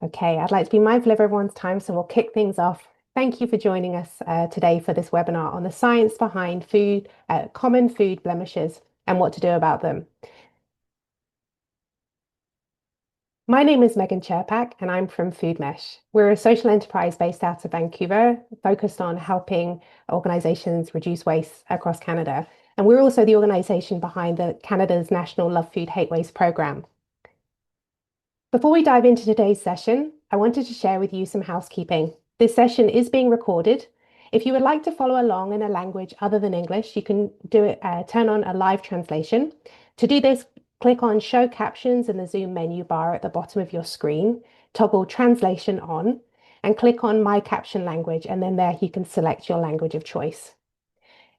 Okay, I'd like to be mindful of everyone's time, so we'll kick things off. Thank you for joining us today for this webinar on the science behind food, common food blemishes and what to do about them. My name is Megan Cherpak and I'm from Food Mesh. We're a social enterprise based out of Vancouver, focused on helping organizations reduce waste across Canada. And we're also the organization behind the Canada's National Love Food Hate Waste program. Before we dive into today's session, I wanted to share with you some housekeeping. This session is being recorded. If you would like to follow along in a language other than English, you can do it, turn on a live translation. To do this, click on Show Captions in the Zoom menu bar at the bottom of your screen, toggle Translation on, and click on My Caption Language, and then there you can select your language of choice.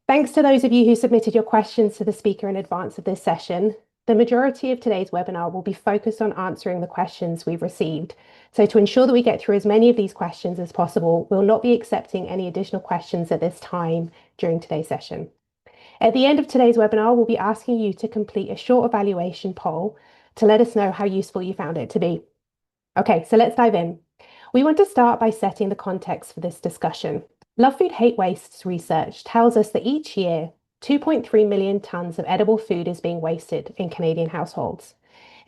Thanks to those of you who submitted your questions to the speaker in advance of this session. The majority of today's webinar will be focused on answering the questions we've received. So to ensure that we get through as many of these questions as possible, we'll not be accepting any additional questions at this time during today's session. At the end of today's webinar, we'll be asking you to complete a short evaluation poll to let us know how useful you found it to be. Okay, so let's dive in. We want to start by setting the context for this discussion. Love Food Hate Wastes research tells us that each year, 2.3 million tons of edible food is being wasted in Canadian households.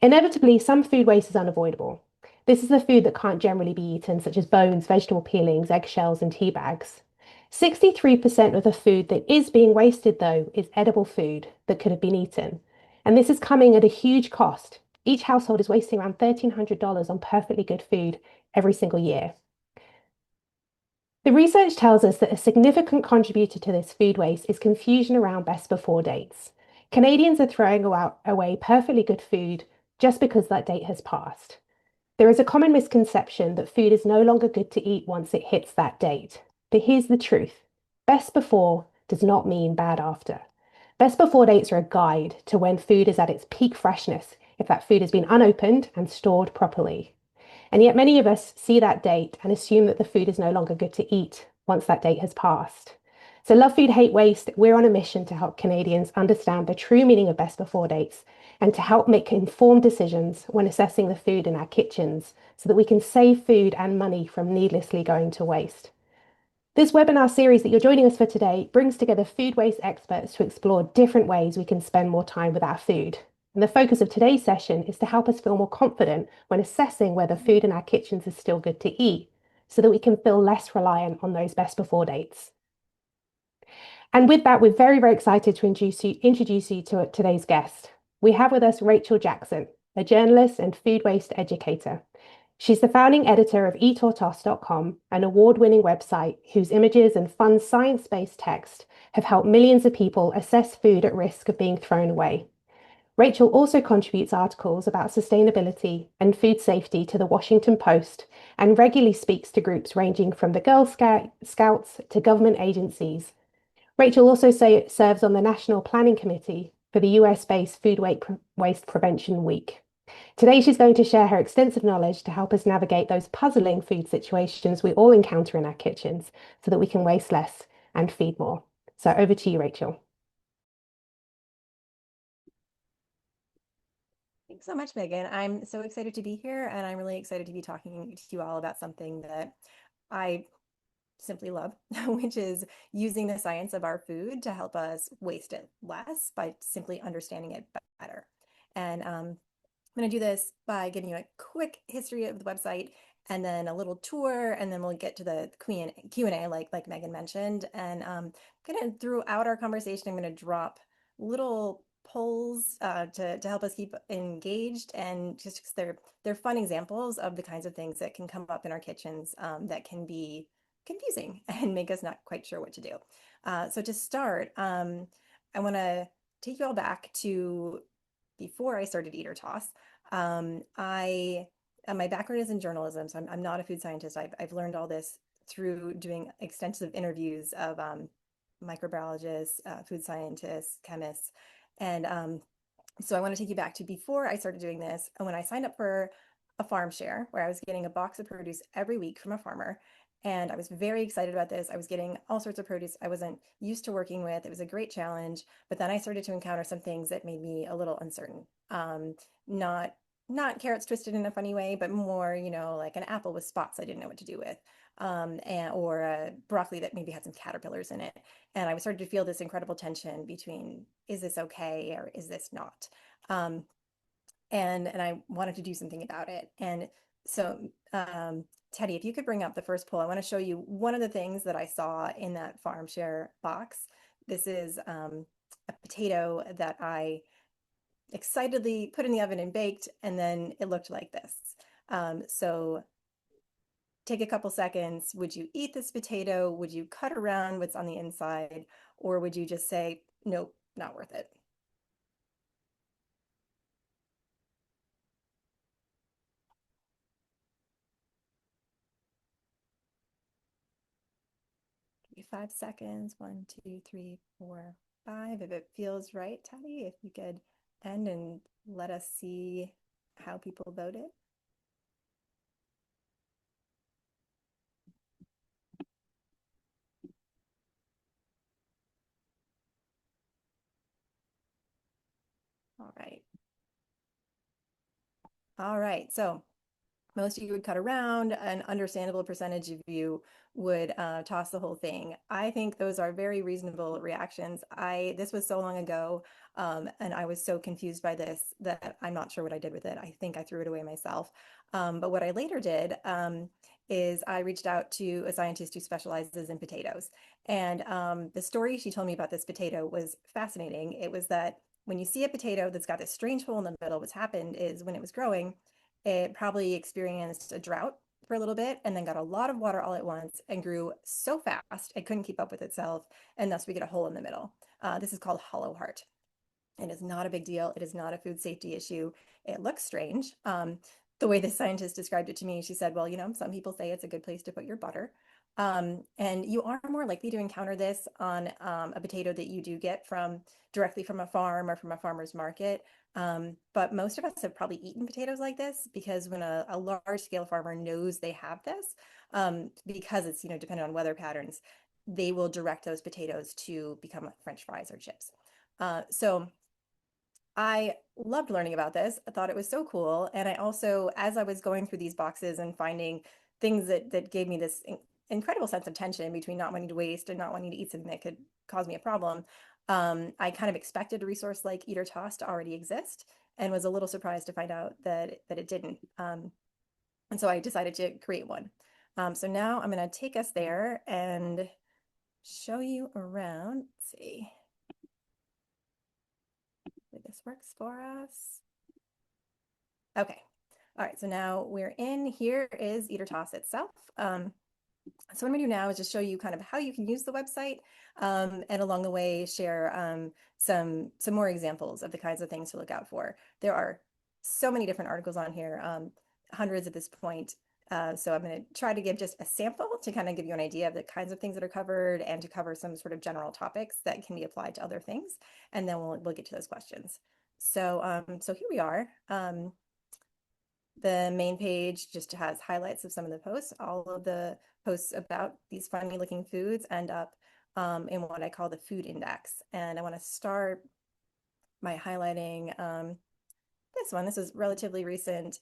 Inevitably, some food waste is unavoidable. This is the food that can't generally be eaten, such as bones, vegetable peelings, eggshells, and tea bags. 63% of the food that is being wasted, though, is edible food that could have been eaten. And this is coming at a huge cost. Each household is wasting around $1,300 on perfectly good food every single year. The research tells us that a significant contributor to this food waste is confusion around best before dates. Canadians are throwing away perfectly good food just because that date has passed. There is a common misconception that food is no longer good to eat once it hits that date. But here's the truth. Best before does not mean bad after. Best before dates are a guide to when food is at its peak freshness if that food has been unopened and stored properly. And yet many of us see that date and assume that the food is no longer good to eat once that date has passed. So Love Food Hate Waste, we're on a mission to help Canadians understand the true meaning of best before dates and to help make informed decisions when assessing the food in our kitchens so that we can save food and money from needlessly going to waste. This webinar series that you're joining us for today brings together food waste experts to explore different ways we can spend more time with our food. And the focus of today's session is to help us feel more confident when assessing whether food in our kitchens is still good to eat, so that we can feel less reliant on those best before dates. And with that, we're very, very excited to introduce you to today's guest. We have with us Rachael Jackson, a journalist and food waste educator. She's the founding editor of eatortoss.com, an award-winning website whose images and fun science-based text have helped millions of people assess food at risk of being thrown away. Rachael also contributes articles about sustainability and food safety to the Washington Post and regularly speaks to groups ranging from the Girl Scouts to government agencies. Rachael also serves on the National Planning Committee for the US-based Food Waste Prevention Week. Today, she's going to share her extensive knowledge to help us navigate those puzzling food situations we all encounter in our kitchens so that we can waste less and feed more. So over to you, Rachael. Thanks so much, Megan. I'm so excited to be here, and I'm really excited to be talking to you all about something that I simply love, which is using the science of our food to help us waste it less by simply understanding it better. And I'm going to do this by giving you a quick history of the website and then a little tour, and then we'll get to the Q&A like Megan mentioned. And kind of throughout our conversation, I'm going to drop little polls to help us keep engaged, and just because they're fun examples of the kinds of things that can come up in our kitchens that can be confusing and make us not quite sure what to do. So to start, I want to take you all back to before I started Eat or Toss. My background is in journalism, so I'm not a food scientist. I've learned all this through doing extensive interviews of microbiologists, food scientists, chemists. And so I want to take you back to before I started doing this, and when I signed up for a farm share, where I was getting a box of produce every week from a farmer. And I was very excited about this. I was getting all sorts of produce I wasn't used to working with. It was a great challenge. But then I started to encounter some things that made me a little uncertain. Not not carrots twisted in a funny way, but more, like an apple with spots I didn't know what to do with, or a broccoli that maybe had some caterpillars in it. And I started to feel this incredible tension between, is this okay or is this not? Um, and I wanted to do something about it. And so, Teddy, if you could bring up the first poll, I want to show you one of the things that I saw in that farm share box. This is a potato that I excitedly put in the oven and baked, and then it looked like this. So take a couple seconds. Would you eat this potato? Would you cut around what's on the inside? Or would you just say, nope, not worth it? Give me 5 seconds. 1, 2, 3, 4, 5. If it feels right, Teddy, if you could end and let us see how people voted. All right. All right. So most of you would cut around. An understandable percentage of you would toss the whole thing. I think those are very reasonable reactions. This was so long ago, and I was so confused by this that I'm not sure what I did with it. I think I threw it away myself. But what I later did is I reached out to a scientist who specializes in potatoes. And the story she told me about this potato was fascinating. It was that when you see a potato that's got this strange hole in the middle, what's happened is when it was growing, it probably experienced a drought for a little bit and then got a lot of water all at once and grew so fast it couldn't keep up with itself. And thus we get a hole in the middle. This is called hollow heart. It is not a big deal. It is not a food safety issue. It looks strange. The way the scientist described it to me, she said, well, some people say it's a good place to put your butter. And you are more likely to encounter this on a potato that you do get from directly from a farm or from a farmer's market. But most of us have probably eaten potatoes like this because when a large scale farmer knows they have this, because it's, dependent on weather patterns, they will direct those potatoes to become French fries or chips. So I loved learning about this. I thought it was so cool. And I also, as I was going through these boxes and finding things that gave me this incredible sense of tension between not wanting to waste and not wanting to eat something that could cause me a problem, I kind of expected a resource like Eat or Toss to already exist and was a little surprised to find out that it didn't. And so I decided to create one. So now I'm going to take us there and show you around. Let's see if this works for us. Okay. All right. So now we're in. Here is Eat or Toss itself. So what I'm going to do now is just show you kind of how you can use the website, and along the way share some more examples of the kinds of things to look out for. There are so many different articles on here, hundreds at this point. So I'm going to try to give just a sample to kind of give you an idea of the kinds of things that are covered and to cover some sort of general topics that can be applied to other things. And then we'll get to those questions. So here we are. The main page just has highlights of some of the posts. All of the posts about these funny looking foods end up in what I call the food index. And I want to start by highlighting this one. This is relatively recent.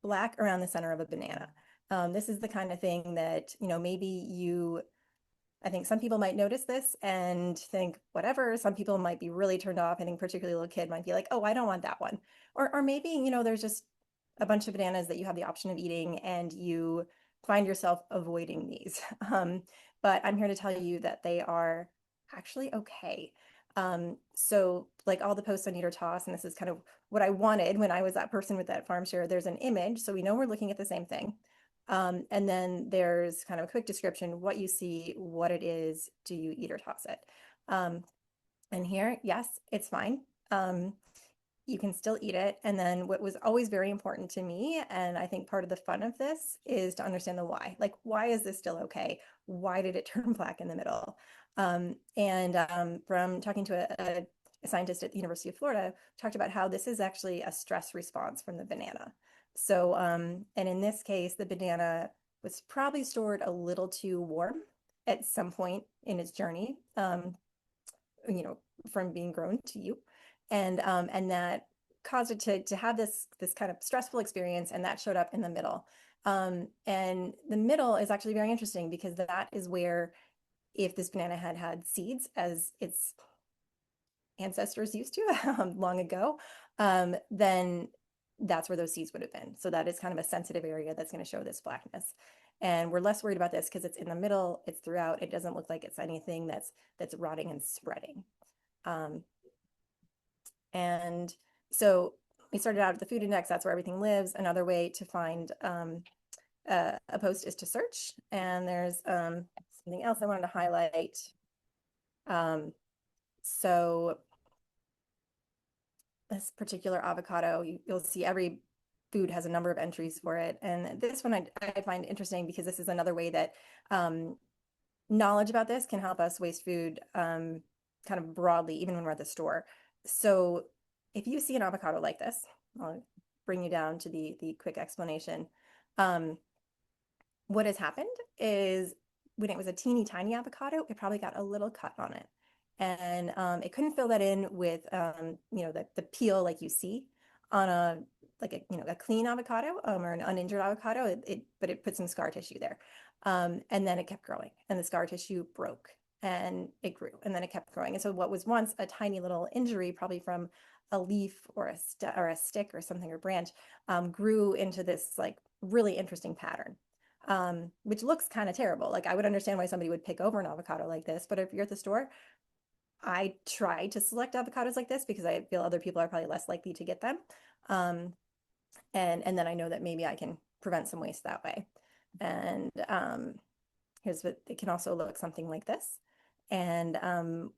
Black around the center of a banana. This is the kind of thing that, I think some people might notice this and think whatever. Some people might be really turned off. I think particularly a little kid might be like, oh, I don't want that one. Or maybe, there's just a bunch of bananas that you have the option of eating and you find yourself avoiding these. But I'm here to tell you that they are actually okay. So like all the posts on Eat or Toss, and this is kind of what I wanted when I was that person with that farm share, there's an image. So we know we're looking at the same thing. And then there's kind of a quick description, what you see, what it is, do you eat or toss it? And here, yes, it's fine. You can still eat it. And then what was always very important to me, and I think part of the fun of this is to understand the why. Like, why is this still okay? Why did it turn black in the middle? From talking to a scientist at the University of Florida, talked about how this is actually a stress response from the banana. So, and in this case, the banana was probably stored a little too warm at some point in its journey, from being grown to you. And that caused it to have this kind of stressful experience, and that showed up in the middle. And the middle is actually very interesting because that is where, if this banana had had seeds as its ancestors used to long ago, then that's where those seeds would have been. So that is kind of a sensitive area that's going to show this blackness. And we're less worried about this because it's in the middle, it's throughout. It doesn't look like it's anything that's rotting and spreading. And so we started out at the food index. That's where everything lives. Another way to find a post is to search. And there's something else I wanted to highlight. So this particular avocado, you'll see every food has a number of entries for it. And this one I find interesting because this is another way that knowledge about this can help us waste food kind of broadly, even when we're at the store. So if you see an avocado like this, I'll bring you down to the quick explanation. What has happened is when it was a teeny tiny avocado, it probably got a little cut on it. And it couldn't fill that in with the peel like you see on a clean avocado or an uninjured avocado, but it put some scar tissue there. And then it kept growing, and the scar tissue broke, and it grew, and then it kept growing. And so what was once a tiny little injury, probably from a leaf or a stick or something, or branch, grew into this like really interesting pattern. Which looks kind of terrible. Like, I would understand why somebody would pick over an avocado like this, but if you're at the store, I try to select avocados like this because I feel other people are probably less likely to get them. And then I know that maybe I can prevent some waste that way. And here's what it can also look something like this. And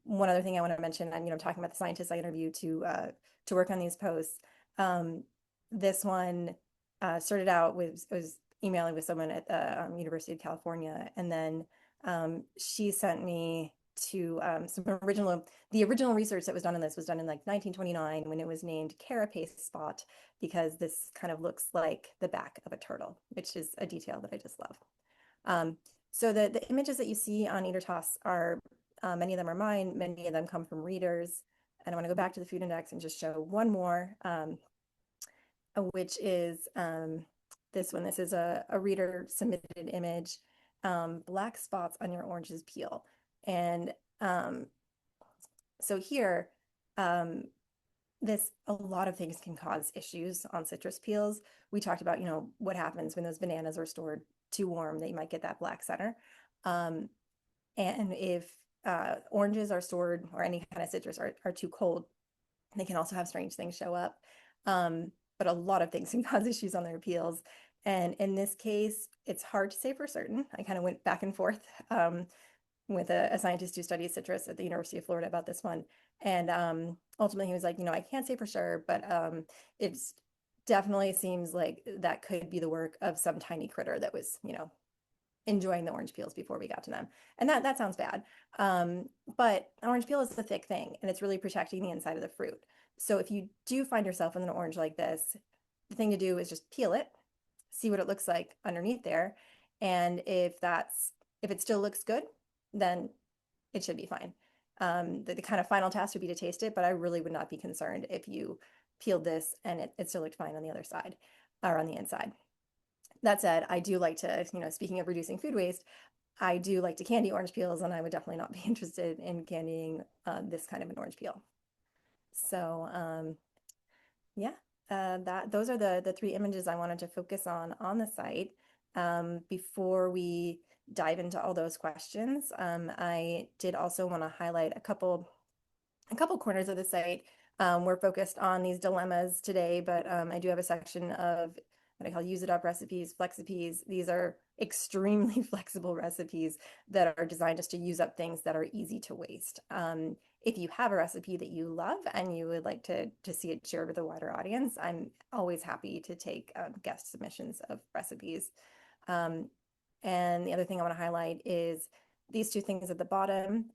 one other thing I want to mention, I'm talking about the scientists I interviewed to work on these posts. This one started out with, was emailing with someone at the University of California, and then she sent me to the original research that was done on this was done in like 1929 when it was named carapace spot, because this kind of looks like the back of a turtle, which is a detail that I just love. So the images that you see on Eater Toss are, many of them are mine, many of them come from readers. And I want to go back to the food index and just show one more, which is this one. This is a reader submitted image, black spots on your oranges peel. And so here, a lot of things can cause issues on citrus peels. We talked about, what happens when those bananas are stored too warm, they might get that black center. And if oranges are stored, or any kind of citrus are too cold, they can also have strange things show up. But a lot of things can cause issues on their peels. And in this case, it's hard to say for certain. I kind of went back and forth with a scientist who studies citrus at the University of Florida about this one. And ultimately he was like, I can't say for sure, but it's definitely seems like that could be the work of some tiny critter that was, enjoying the orange peels before we got to them. And that sounds bad. But an orange peel is a thick thing, and it's really protecting the inside of the fruit. So if you do find yourself with an orange like this, the thing to do is just peel it, see what it looks like underneath there. And if it still looks good, then it should be fine. The kind of final task would be to taste it, but I really would not be concerned if you peeled this and it still looked fine on the other side or on the inside. That said, I do like to, speaking of reducing food waste, I do like to candy orange peels, and I would definitely not be interested in candying this kind of an orange peel. So yeah, those are the three images I wanted to focus on the site. Before we dive into all those questions, I did also want to highlight a couple corners of the site. We're focused on these dilemmas today, but I do have a section of what I call use it up recipes, flexipes. These are extremely flexible recipes that are designed just to use up things that are easy to waste. If you have a recipe that you love and you would like to see it shared with a wider audience, I'm always happy to take guest submissions of recipes. And the other thing I want to highlight is these two things at the bottom.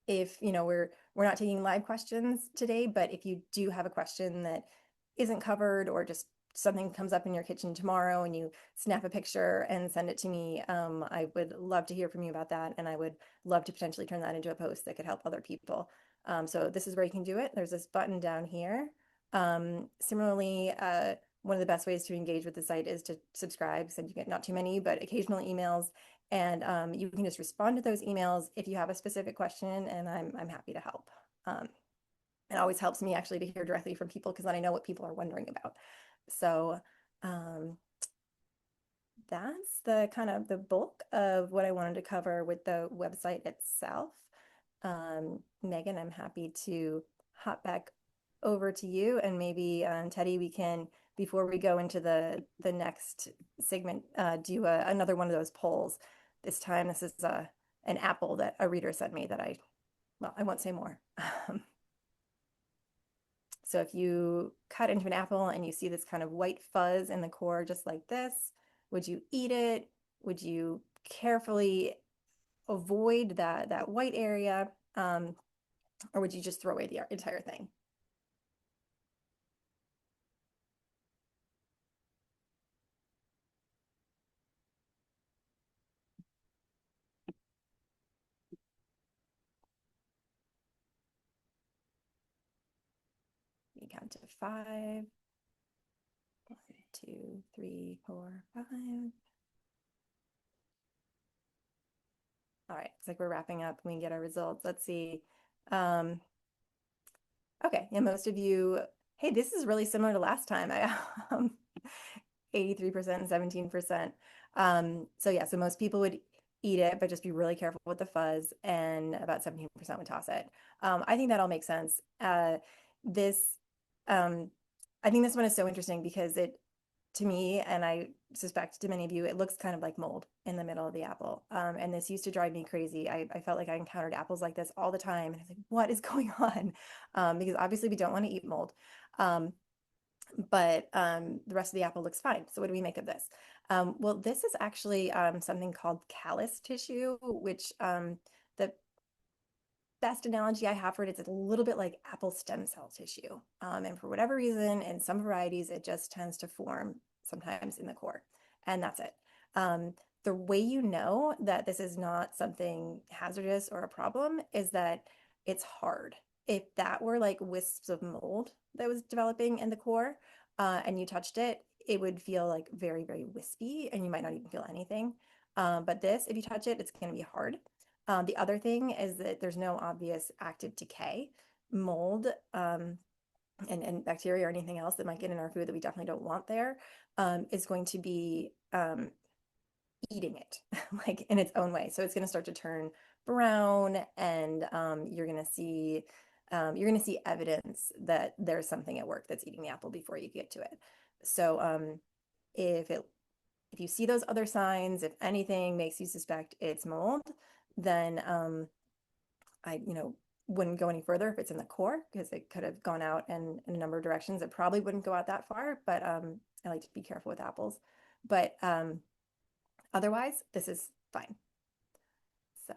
If we're not taking live questions today, but if you do have a question that isn't covered, or just something comes up in your kitchen tomorrow and you snap a picture and send it to me, I would love to hear from you about that, and I would love to potentially turn that into a post that could help other people. So this is where you can do it. There's this button down here Similarly, one of the best ways to engage with the site is to subscribe, so you get not too many, but occasional emails. And you can just respond to those emails if you have a specific question, and I'm happy to help. It always helps me actually to hear directly from people because then I know what people are wondering about. So that's the kind of the bulk of what I wanted to cover with the website itself. Megan, I'm happy to hop back over to you, and maybe Teddy, we can, before we go into the next segment, do another one of those polls. This time, this is an apple that a reader sent me that well, I won't say more. So if you cut into an apple and you see this kind of white fuzz in the core, just like this, would you eat it? Would you carefully avoid that white area? Or would you just throw away the entire thing? You count to 5. 1, 2, 3, 4, 5. All right, it's like we're wrapping up. We can get our results. Let's see. Okay, and most of you, hey, this is really similar to last time. I 83% and 17%. So yeah, so most people would eat it, but just be really careful with the fuzz, and about 17% would toss it. I think that all makes sense. This, I think this one is so interesting because it, to me, and I suspect to many of you, it looks kind of like mold in the middle of the apple. And this used to drive me crazy. I felt like I encountered apples like this all the time. And I was like, what is going on? Because obviously we don't want to eat mold. But the rest of the apple looks fine. So what do we make of this? Well, this is actually something called callus tissue, which the best analogy I have for it is it's a little bit like apple stem cell tissue. And for whatever reason, in some varieties, it just tends to form sometimes in the core. And that's it. The way you know that this is not something hazardous or a problem is that it's hard. If that were like wisps of mold that was developing in the core, and you touched it, it would feel like very, very wispy, and you might not even feel anything. But this, if you touch it, it's going to be hard. The other thing is that there's no obvious active decay. Mold and bacteria or anything else that might get in our food that we definitely don't want there is going to be eating it like in its own way. So it's going to start to turn brown, and you're going to see evidence that there's something at work that's eating the apple before you get to it. So if you see those other signs, if anything makes you suspect it's mold, then I wouldn't go any further if it's in the core, because it could have gone out in a number of directions. It probably wouldn't go out that far, but I like to be careful with apples. But otherwise, this is fine. So,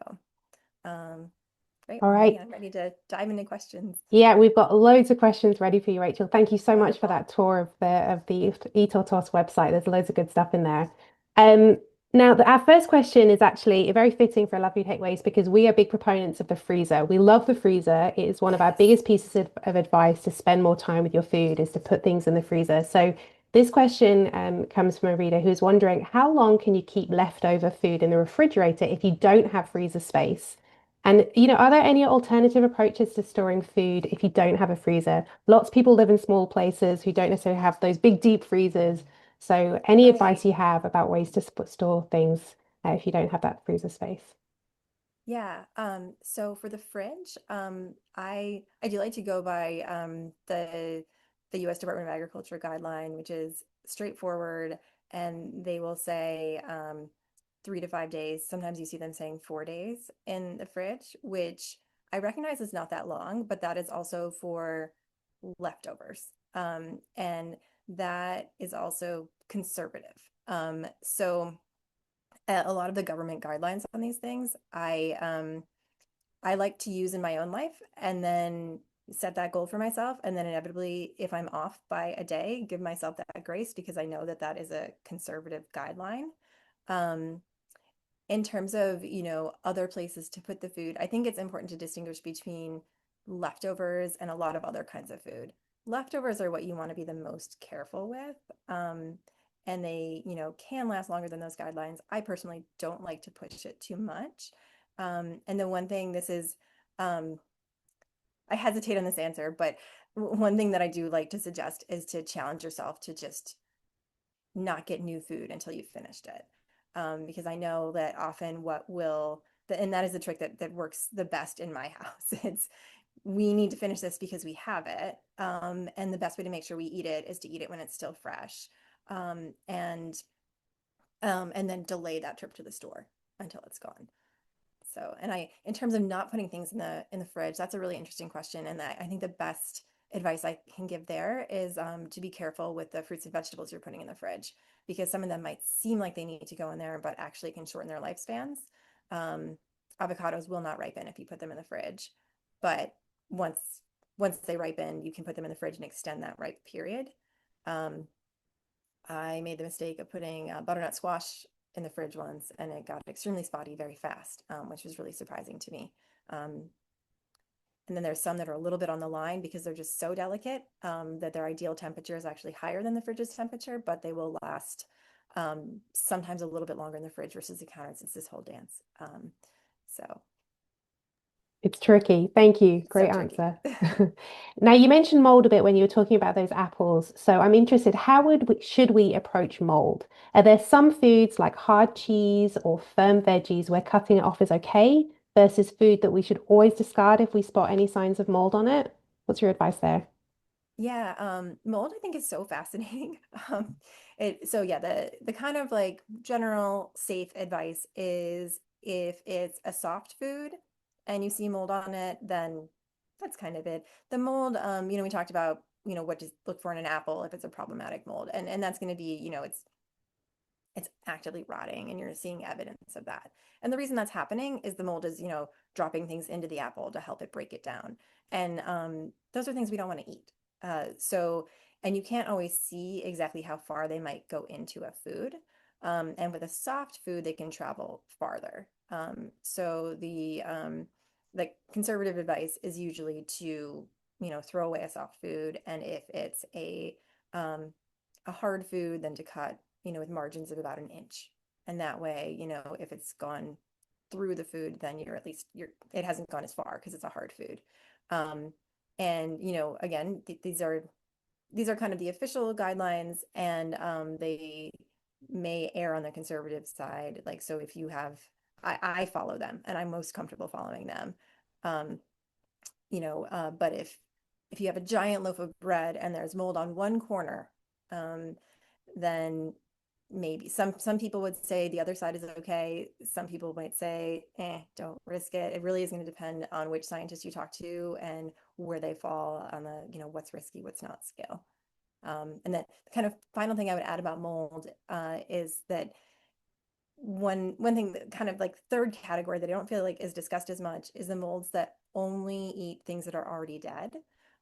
great. All Well, right. Megan, I'm ready to dive into questions. Yeah, we've got loads of questions ready for you, Rachel. Thank you so much for that tour of the Eat or Toss website. There's loads of good stuff in there. Um, Now, our first question is actually very fitting for Lovely Takeaways because we are big proponents of the freezer. We love the freezer. It is one of our Yes. biggest pieces of advice to spend more time with your food is to put things in the freezer. So this question comes from a reader who's wondering, how long can you keep leftover food in the refrigerator if you don't have freezer space? And, are there any alternative approaches to storing food if you don't have a freezer? Lots of people live in small places who don't necessarily have those big deep freezers. So, any Right. advice you have about ways to store things if you don't have that freezer space? Yeah. So for the fridge, I do like to go by the U.S. Department of Agriculture guideline, which is straightforward, and they will say 3 to 5 days. Sometimes you see them saying 4 days in the fridge, which I recognize is not that long, but that is also for leftovers, and that is also conservative. So a lot of the government guidelines on these things, I like to use in my own life, and then set that goal for myself, and then inevitably, if I'm off by a day, give myself that grace because I know that that is a conservative guideline. Um, in terms of, other places to put the food, I think it's important to distinguish between leftovers and a lot of other kinds of food. leftovers are what you want to be the most careful with. And they, can last longer than those guidelines. I personally don't like to push it too much. And the one thing this is, I hesitate on this answer, but one thing that I do like to suggest is to challenge yourself to just not get new food until you've finished it. Because I know that often and that is the trick that works the best in my house. We need to finish this because we have it. And the best way to make sure we eat it is to eat it when it's still fresh. And then delay that trip to the store until it's gone. So, and in terms of not putting things in the fridge, that's a really interesting question. And I think the best advice I can give there is to be careful with the fruits and vegetables you're putting in the fridge, because some of them might seem like they need to go in there, but actually can shorten their lifespans. Avocados will not ripen if you put them in the fridge, but once they ripen, you can put them in the fridge and extend that ripe period. I made the mistake of putting butternut squash in the fridge once, and it got extremely spotty very fast, which was really surprising to me. And then there's some that are a little bit on the line because they're just so delicate that their ideal temperature is actually higher than the fridge's temperature, but they will last sometimes a little bit longer in the fridge versus the counter. It's this whole dance. So It's tricky. Thank you. Great so tricky. answer. Now, you mentioned mold a bit when you were talking about those apples. So I'm interested, should we approach mold? Are there some foods like hard cheese or firm veggies where cutting it off is okay versus food that we should always discard if we spot any signs of mold on it? What's your advice there? Yeah, mold I think is so fascinating. So yeah, the kind of like general safe advice is if it's a soft food and you see mold on it, then that's kind of it. The mold, we talked about, what to look for in an apple if it's a problematic mold, and that's going to be, it's actively rotting and you're seeing evidence of that. And the reason that's happening is the mold is, dropping things into the apple to help it break it down. And those are things we don't want to eat. And you can't always see exactly how far they might go into a food. And with a soft food, they can travel farther. So the conservative advice is usually to, throw away a soft food. And if it's a hard food, then to cut, with margins of about an inch. And that way, if it's gone through the food, then it hasn't gone as far because it's a hard food. And, again, these are kind of the official guidelines, and they may err on the conservative side. Like, so if you have, I follow them and I'm most comfortable following them. But if you have a giant loaf of bread and there's mold on one corner, then maybe some people would say the other side is okay. Some people might say, don't risk it. It really is going to depend on which scientist you talk to and where they fall on the, what's risky, what's not scale. And then the kind of final thing I would add about mold is that one thing that kind of like third category that I don't feel like is discussed as much is the molds that only eat things that are already dead.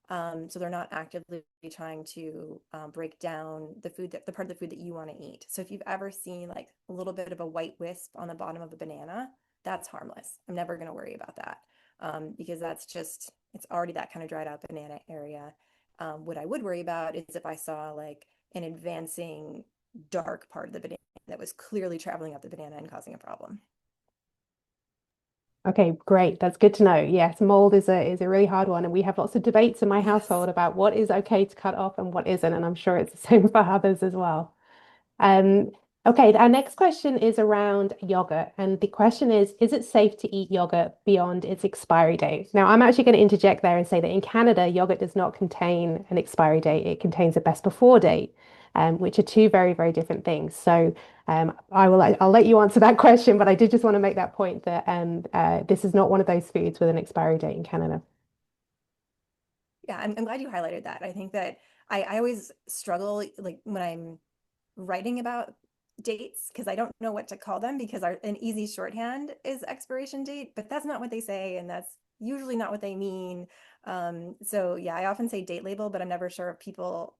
So they're not actively trying to break down the part of the food that you want to eat. So if you've ever seen like a little bit of a white wisp on the bottom of a banana, that's harmless. I'm never going to worry about that because it's already that kind of dried out banana area. What I would worry about is if I saw like an advancing dark part of the banana that was clearly traveling up the banana and causing a problem. Okay, great. That's good to know. Yes, mold is a really hard one, and we have lots of debates in my Yes. household about what is okay to cut off and what isn't, and I'm sure it's the same for others as well. Um, okay, our next question is around yogurt. And the question is it safe to eat yogurt beyond its expiry date? Now, I'm actually going to interject there and say that in Canada, yogurt does not contain an expiry date. It contains a best before date, which are two very, very different things. So I'll let you answer that question, but I did just want to make that point that this is not one of those foods with an expiry date in Canada. Yeah, I'm glad you highlighted that. I think that I always struggle like when I'm writing about dates because I don't know what to call them because an easy shorthand is expiration date, but that's not what they say, and that's usually not what they mean. So yeah, I often say date label, but I'm never sure if people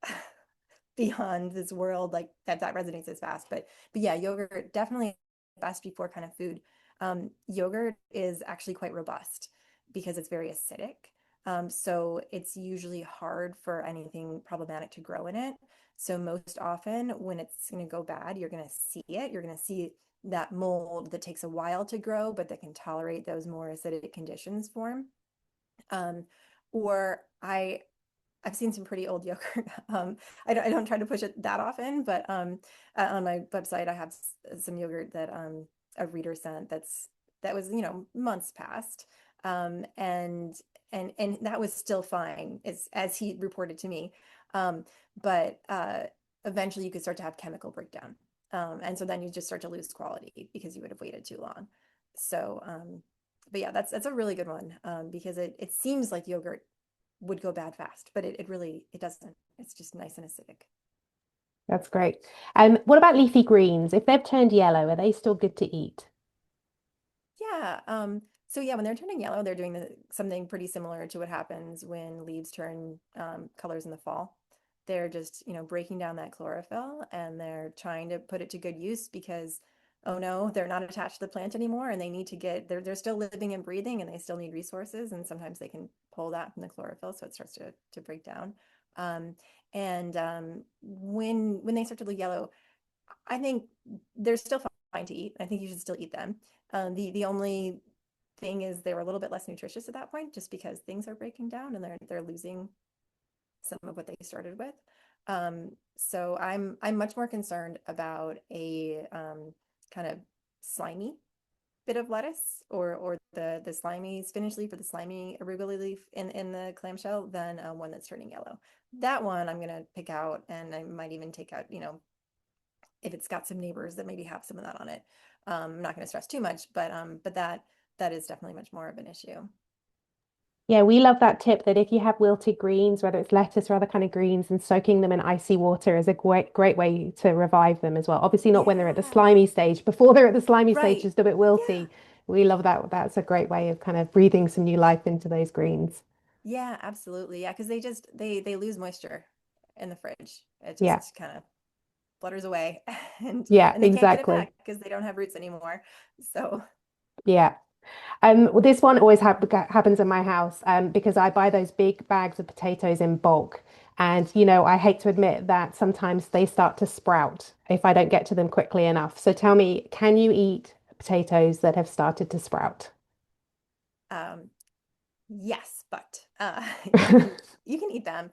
beyond this world like that resonates as fast. But yeah, yogurt definitely best before kind of food. Yogurt is actually quite robust because it's very acidic. So it's usually hard for anything problematic to grow in it. So most often when it's going to go bad, you're going to see it. You're going to see that mold that takes a while to grow, but that can tolerate those more acidic conditions form. Um, or I've seen some pretty old yogurt. I don't try to push it that often, but on my website I have some yogurt that a reader sent that was months past, and and that was still fine as he reported to me, um, but eventually you could start to have chemical breakdown, and so then you just start to lose quality because you would have waited too long. So, but yeah, that's a really good one, because it seems like yogurt would go bad fast, but it really it doesn't. It's just nice and acidic. That's great. What about leafy greens? If they've turned yellow, are they still good to eat? Yeah. So yeah, when they're turning yellow, they're doing something pretty similar to what happens when leaves turn colors in the fall. They're just, breaking down that chlorophyll and they're trying to put it to good use because, oh no, they're not attached to the plant anymore and they need to they're still living and breathing and they still need resources. And sometimes they can pull that from the chlorophyll so it starts to break down. Um, and when they start to look yellow, I think they're still fine to eat. I think you should still eat them. The only thing is they were a little bit less nutritious at that point, just because things are breaking down and they're losing some of what they started with. So I'm much more concerned about a kind of slimy bit of lettuce or the slimy spinach leaf or the slimy arugula leaf in the clamshell than one that's turning yellow. That one I'm gonna pick out, and I might even take out, if it's got some neighbors that maybe have some of that on it. I'm not going to stress too much, but that is definitely much more of an issue. Yeah, we love that tip that if you have wilted greens, whether it's lettuce or other kind of greens, and soaking them in icy water is a great way to revive them as well. Obviously, not when they're at the Yeah, slimy stage. Before they're at the slimy stage, right. just a bit Yeah, wilty. We love that. That's a great way of kind of breathing some new life into those greens. yeah, absolutely. Yeah, because they lose moisture in the fridge. It Yeah, just kind of flutters away, and yeah, and they can't get it exactly. back because they don't have roots anymore. So, Yeah. Well, this one always happens in my house because I buy those big bags of potatoes in bulk. And, I hate to admit that sometimes they start to sprout if I don't get to them quickly enough. So tell me, can you eat potatoes that have started to sprout? um, yes, but you can eat them.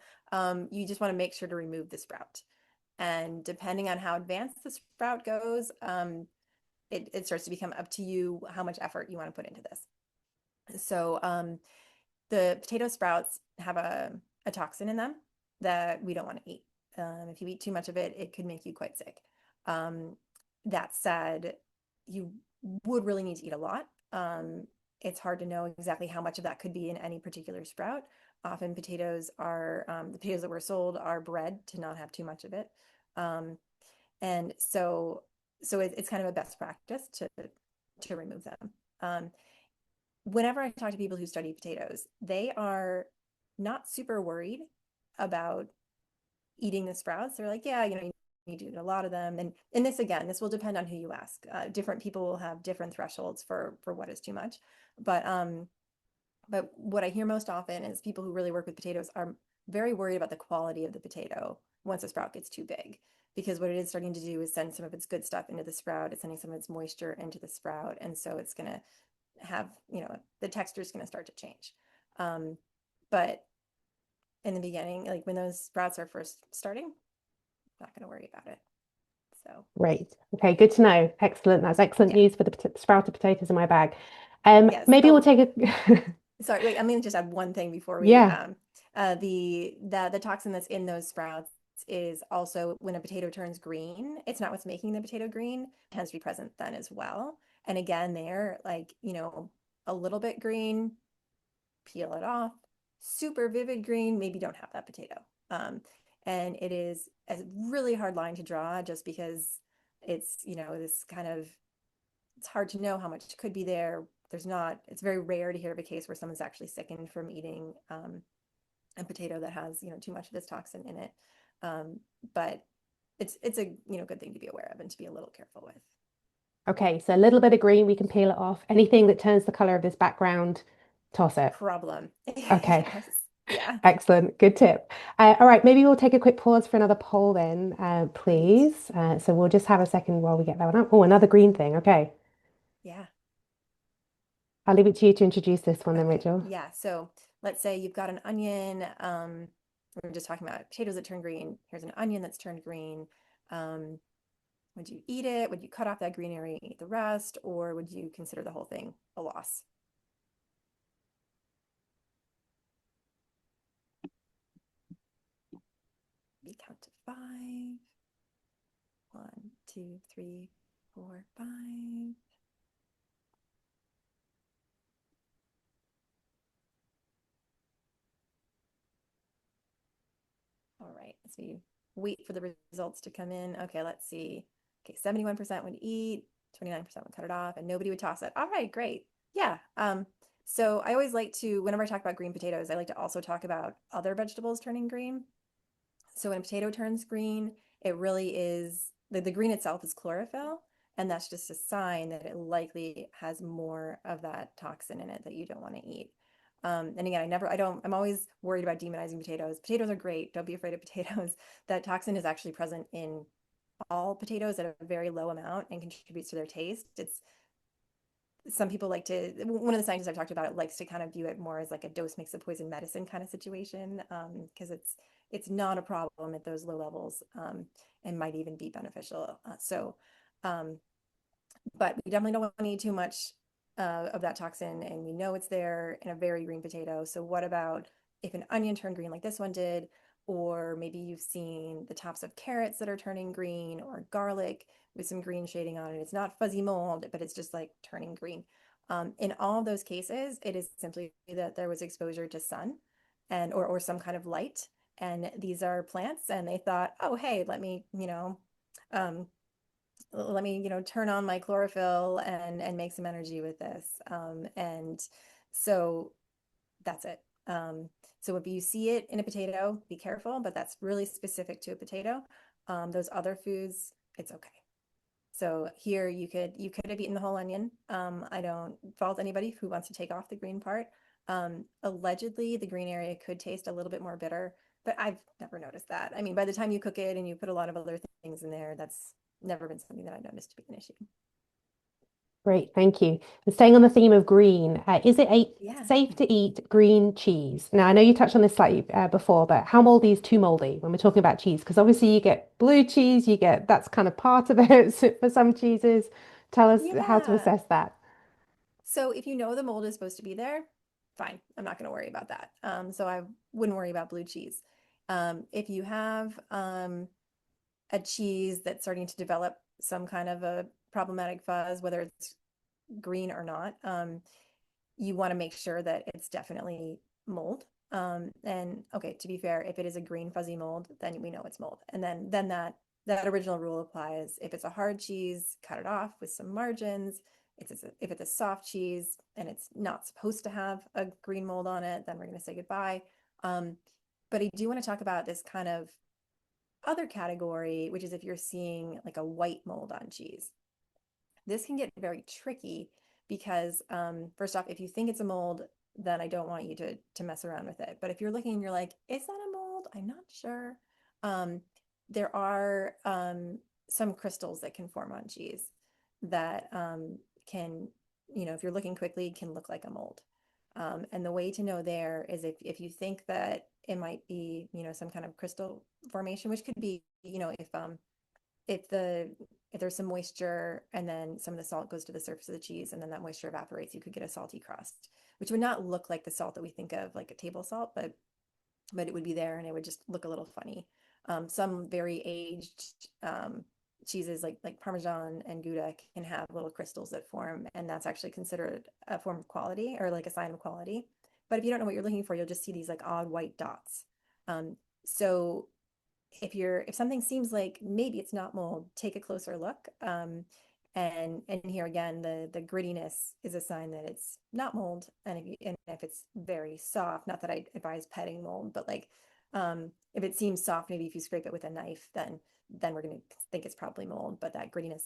You just want to make sure to remove the sprout. And depending on how advanced the sprout goes, it starts to become up to you how much effort you want to put into this. So the potato sprouts have a toxin in them that we don't want to eat. If you eat too much of it, it could make you quite sick. Um, that said, you would really need to eat a lot. It's hard to know exactly how much of that could be in any particular sprout. Often potatoes are the potatoes that were sold are bred to not have too much of it. Um, and so it's kind of a best practice to remove them. Whenever I talk to people who study potatoes, they are not super worried about eating the sprouts. They're like, yeah, you need to eat a lot of them. And this again, this will depend on who you ask. Different people will have different thresholds for what is too much. But what I hear most often is people who really work with potatoes are very worried about the quality of the potato once a sprout gets too big. Because what it is starting to do is send some of its good stuff into the sprout. It's sending some of its moisture into the sprout. And so it's going to have, the texture is going to start to change. But in the beginning, like when those sprouts are first starting, I'm not going to worry about it. So, Great. Okay, good to know. Excellent. That's excellent yeah. news for the sprouted potatoes in my bag. Yes. Maybe we'll Oh, take a sorry. Wait, I'm going to just add one thing before we, yeah. the toxin that's in those sprouts is also when a potato turns green, it's not what's making the potato green, it tends to be present then as well. And again, they're like, a little bit green, peel it off. Super vivid green, maybe don't have that potato. And it is a really hard line to draw just because it's, this kind of, it's hard to know how much could be there. It's very rare to hear of a case where someone's actually sickened from eating a potato that has, too much of this toxin in it. But it's a, good thing to be aware of and to be a little careful with. Okay, so a little bit of green, we can peel it off. Anything that turns the color of this background, Toss it. Problem. Okay. Yes. Yeah. Excellent. Good tip. All right, maybe we'll take a quick pause for another poll then, Great. please. So we'll just have a second while we get that one up. Oh, another green thing. Okay. Yeah. I'll leave it to you to introduce this one then, Okay. Rachel. Yeah. So let's say you've got an onion. We are just talking about potatoes that turn green. Here's an onion that's turned green. Um, would you eat it? Would you cut off that green area and eat the rest? Or would you consider the whole thing a loss? We count to 5. 1, 2, 3, 4, 5. All right, so you wait for the results to come in. Okay, let's see. Okay, 71% would eat, 29% would cut it off, and nobody would toss it. All right, great. Yeah. So I always like to, whenever I talk about green potatoes, I like to also talk about other vegetables turning green. So when a potato turns green, it really is the green itself is chlorophyll, and that's just a sign that it likely has more of that toxin in it that you don't want to eat. And again, I'm always worried about demonizing potatoes. Potatoes are great. Don't be afraid of potatoes. That toxin is actually present in all potatoes at a very low amount and contributes to their taste. It's some people like to, one of the scientists I've talked about it likes to kind of view it more as like a dose makes a poison medicine kind of situation, because it's not a problem at those low levels, and might even be beneficial. Um, but we definitely don't want to eat too much of that toxin, and we know it's there in a very green potato. So what about if an onion turned green like this one did, or maybe you've seen the tops of carrots that are turning green, or garlic with some green shading on it. It's not fuzzy mold, but it's just like turning green. In all of those cases, it is simply that there was exposure to sun and or some kind of light. And these are plants, and they thought, oh, hey, um, turn on my chlorophyll and make some energy with this. And so that's it. So if you see it in a potato, be careful, but that's really specific to a potato. Those other foods, it's okay. So here you could have eaten the whole onion. I don't fault anybody who wants to take off the green part. Allegedly, the green area could taste a little bit more bitter, but I've never noticed that. I mean, by the time you cook it and you put a lot of other things in there, that's never been something that I've noticed to be an issue. Great, thank you. And staying on the theme of green, is it Yeah. safe to eat green cheese? Now, I know you touched on this slightly before, but how moldy is too moldy when we're talking about cheese? Because obviously you get blue cheese, you get that's kind of part of it for some cheeses. Tell us how to Yeah. assess that. So if you know the mold is supposed to be there, fine. I'm not going to worry about that. So I wouldn't worry about blue cheese. If you have a cheese that's starting to develop some kind of a problematic fuzz, whether it's green or not, you want to make sure that it's definitely mold. And okay, to be fair, if it is a green fuzzy mold, then we know it's mold. And then that original rule applies. If it's a hard cheese, cut it off with some margins. If it's a soft cheese and it's not supposed to have a green mold on it, then we're going to say goodbye. Um, but I do want to talk about this kind of other category, which is if you're seeing like a white mold on cheese. This can get very tricky because first off, if you think it's a mold, then I don't want you to mess around with it. But if you're looking and you're like, is that a mold? I'm not sure. Um, there are some crystals that can form on cheese that can, if you're looking quickly, can look like a mold. And the way to know there is if you think that it might be, some kind of crystal formation, which could be, if the if there's some moisture and then some of the salt goes to the surface of the cheese and then that moisture evaporates, you could get a salty crust, which would not look like the salt that we think of like a table salt, but it would be there and it would just look a little funny. Some very aged cheeses like Parmesan and Gouda can have little crystals that form, and that's actually considered a form of quality or like a sign of quality. But if you don't know what you're looking for, you'll just see these like odd white dots. So if something seems like maybe it's not mold, take a closer look. And here again, the grittiness is a sign that it's not mold. And if it's very soft, not that I advise petting mold, but like if it seems soft, maybe if you scrape it with a knife, then we're gonna think it's probably mold. But that grittiness,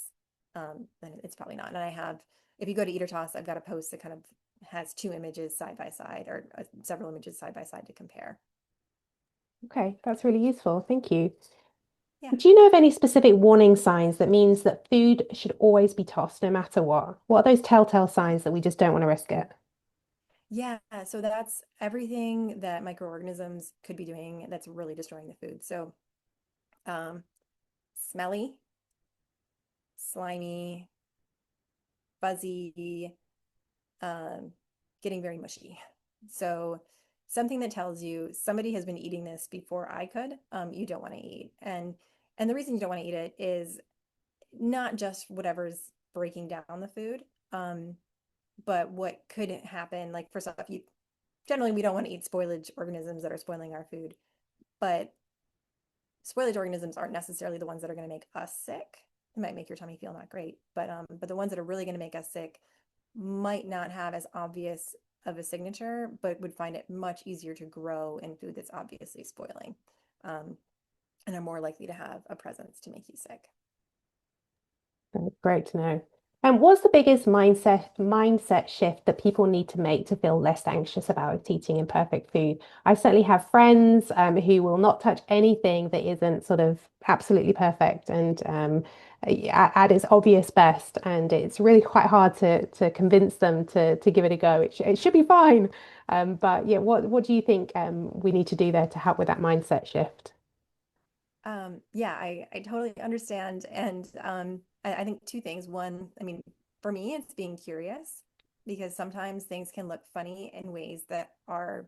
then it's probably not. And if you go to Eater Toss, I've got a post that kind of has two images side by side or several images side by side to compare. Okay, that's really useful. Thank you. Yeah. Do you know of any specific warning signs that means that food should always be tossed no matter what? What are those telltale signs that we just don't want to risk it? Yeah, so that's everything that microorganisms could be doing that's really destroying the food. So, smelly, slimy, fuzzy, um, getting very mushy. So, something that tells you somebody has been eating this before I could, you don't want to eat. And the reason you don't want to eat it is not just whatever's breaking down the food, but what could happen. Like first off, you generally we don't want to eat spoilage organisms that are spoiling our food, but spoilage organisms aren't necessarily the ones that are going to make us sick. It might make your tummy feel not great, but the ones that are really going to make us sick might not have as obvious of a signature, but would find it much easier to grow in food that's obviously spoiling, um, and are more likely to have a presence to make you sick. Great to know. And what's the biggest mindset shift that people need to make to feel less anxious about eating imperfect food? I certainly have friends who will not touch anything that isn't sort of absolutely perfect and at its obvious best. And it's really quite hard to convince them to give it a go. It should be fine. But yeah, what do you think we need to do there to help with that mindset shift? Yeah, I totally understand. And I think two things. One, I mean, for me, it's being curious because sometimes things can look funny in ways that are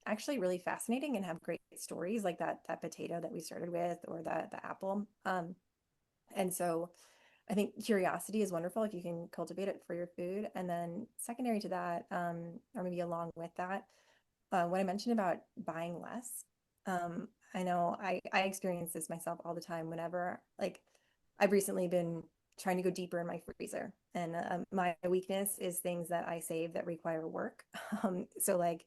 actually really fascinating and have great stories, like that potato that we started with, or the apple. And so I think curiosity is wonderful if you can cultivate it for your food. And then secondary to that, or maybe along with that, what I mentioned about buying less, I know I experience this myself all the time whenever, like, I've recently been trying to go deeper in my freezer. And my weakness is things that I save that require work. So, like,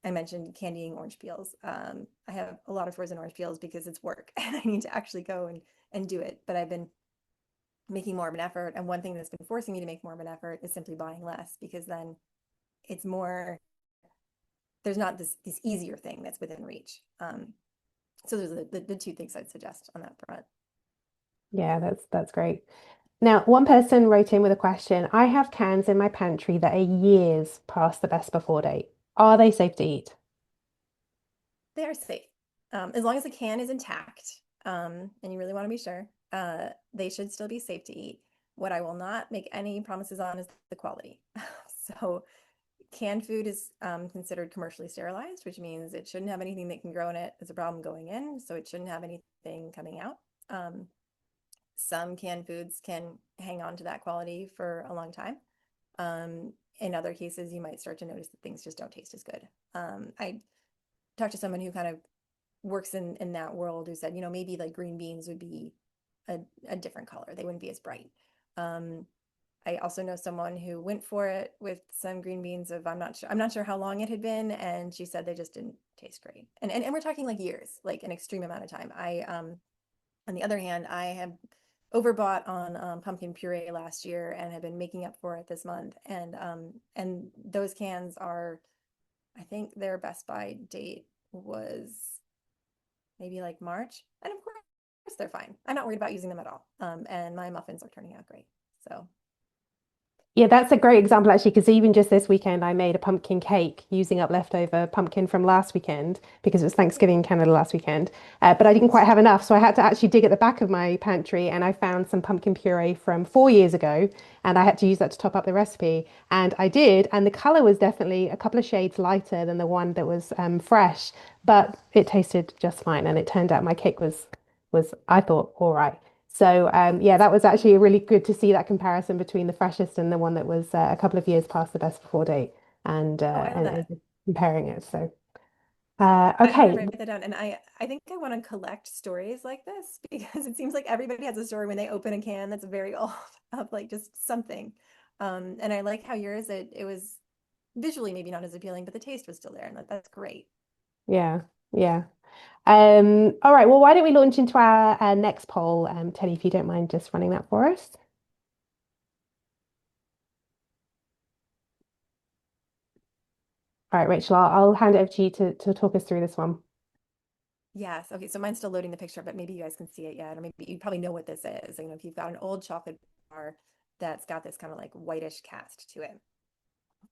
I mentioned candying orange peels. I have a lot of frozen orange peels because it's work and I need to actually go and do it. But I've been making more of an effort. And one thing that's been forcing me to make more of an effort is simply buying less because then it's more, there's not this easier thing that's within reach. So those are the two things I'd suggest on that front. Yeah, that's great. Now, one person wrote in with a question. I have cans in my pantry that are years past the best before date. Are they safe to eat? They are safe. As long as the can is intact, and you really want to be sure, they should still be safe to eat. What I will not make any promises on is the quality. So canned food is considered commercially sterilized, which means it shouldn't have anything that can grow in it as a problem going in, so it shouldn't have anything coming out. Some canned foods can hang on to that quality for a long time. In other cases, you might start to notice that things just don't taste as good. I talked to someone who kind of works in that world who said, maybe like green beans would be a different color. They wouldn't be as bright. Um, I also know someone who went for it with some green beans of I'm not sure how long it had been, and she said they just didn't taste great. And we're talking like years, like an extreme amount of time. On the other hand, I have overbought on pumpkin puree last year and have been making up for it this month. And those cans are, I think their best by date was maybe like March. And of course they're fine. I'm not worried about using them at all. And my muffins are turning out great. So Yeah, that's a great example actually, because even just this weekend, I made a pumpkin cake using up leftover pumpkin from last weekend because it was Thanksgiving in Canada last weekend. But I didn't quite have enough, so I had to actually dig at the back of my pantry and I found some pumpkin puree from 4 years ago, and I had to use that to top up the recipe. And I did, and the color was definitely a couple of shades lighter than the one that was fresh, but it tasted just fine, and it turned out my cake was I thought all right. So yeah, that was actually really good to see that comparison between the freshest and the one that was a couple of years past the best before date, and oh, I love and that. comparing it. So I'm gonna okay, write that down. And I think I want to collect stories like this because it seems like everybody has a story when they open a can that's very old of like just something. And I like how yours it was visually maybe not as appealing, but the taste was still there, and that's great. yeah, yeah. All right. Well, why don't we launch into our next poll, Teddy, if you don't mind just running that for us. All right, Rachel, I'll hand it over to you to talk us through this one. Yes. Okay. So mine's still loading the picture, but maybe you guys can see it yet, or maybe you probably know what this is. If you've got an old chocolate bar that's got this kind of like whitish cast to it,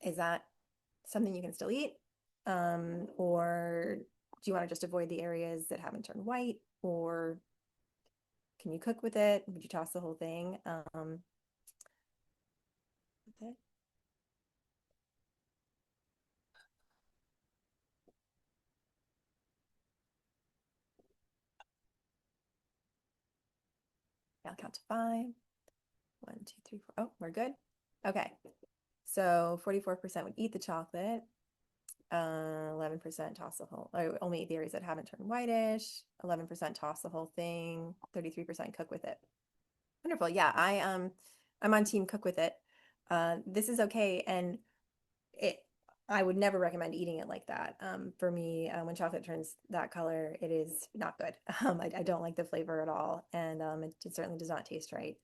is that something you can still eat? Or do you want to just avoid the areas that haven't turned white? Or can you cook with it? Would you toss the whole thing? With it? I'll count to five. 1, 2, 3, 4. Oh, we're good. Okay. So 44% would eat the chocolate. 11% toss the whole, only eat the areas that haven't turned whitish. 11% toss the whole thing. 33% cook with it. Wonderful. Yeah, I'm on team cook with it. This is okay, and it I would never recommend eating it like that. For me, when chocolate turns that color, it is not good. I don't like the flavor at all, and it certainly does not taste right.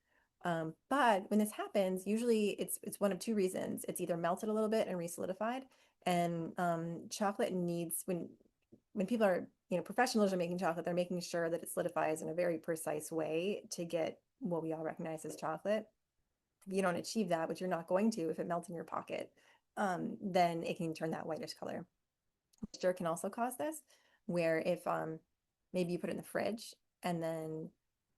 But when this happens, usually it's one of two reasons. It's either melted a little bit and re-solidified, and chocolate needs when people are, professionals are making chocolate, they're making sure that it solidifies in a very precise way to get what we all recognize as chocolate. If you don't achieve that, which you're not going to if it melts in your pocket, then it can turn that whitish color. Moisture can also cause this, where if maybe you put it in the fridge and then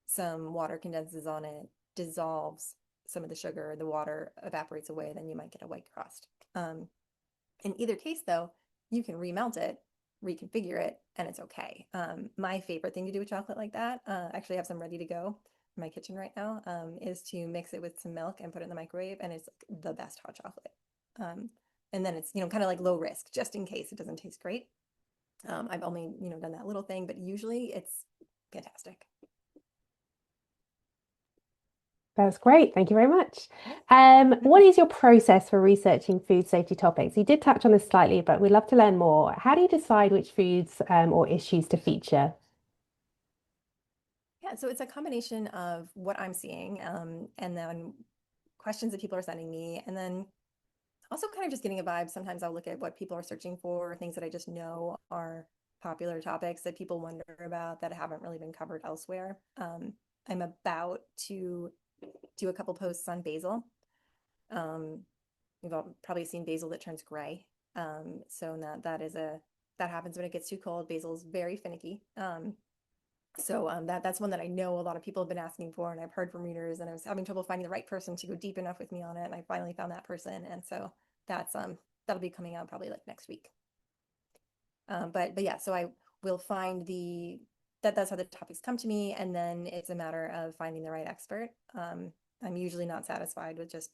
some water condenses on it, dissolves some of the sugar, the water evaporates away, then you might get a white crust. In either case, though, you can remelt it, reconfigure it, and it's okay. My favorite thing to do with chocolate like that, actually I have some ready to go in my kitchen right now, is to mix it with some milk and put it in the microwave, and it's like the best hot chocolate. And then it's, kind of like low risk, just in case it doesn't taste great. I've only, done that little thing, but usually it's fantastic. That's great. Thank you very much. Yeah. What is your process for researching food safety topics? You did touch on this slightly, but we'd love to learn more. How do you decide which foods or issues to feature? Yeah, so it's a combination of what I'm seeing, and then questions that people are sending me, and then also kind of just getting a vibe. Sometimes I'll look at what people are searching for, things that I just know are popular topics that people wonder about that haven't really been covered elsewhere. I'm about to do a couple posts on basil. Um, you've all probably seen basil that turns gray. So that happens when it gets too cold. Basil is very finicky. So that's one that I know a lot of people have been asking for, and I've heard from readers, and I was having trouble finding the right person to go deep enough with me on it, and I finally found that person, and so that's that'll be coming out probably like next week. But yeah, so I will find that's how the topics come to me, and then it's a matter of finding the right expert. I'm usually not satisfied with just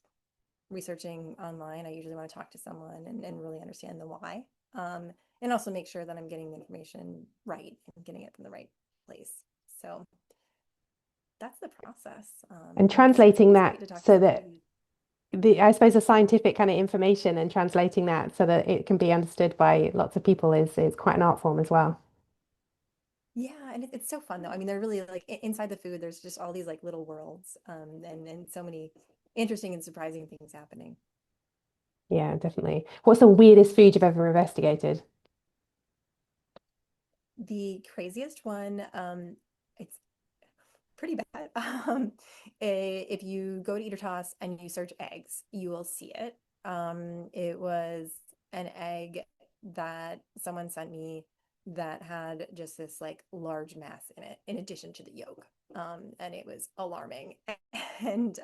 researching online. I usually want to talk to someone and really understand the why, and also make sure that I'm getting the information right and getting it from the right place. So that's the process. And And it's translating always that great to talk to so somebody that I suppose the scientific kind of information and translating that so that it can be understood by lots of people is quite an art form as well. yeah, and it's so fun though. I mean, they're really like inside the food, there's just all these like little worlds, and so many interesting and surprising things happening. Yeah, definitely. What's the weirdest food you've ever investigated? The craziest one, it's pretty bad. If you go to Eater Toss and you search eggs, you will see it. It was an egg that someone sent me that had just this like large mass in it, in addition to the yolk. And it was alarming. And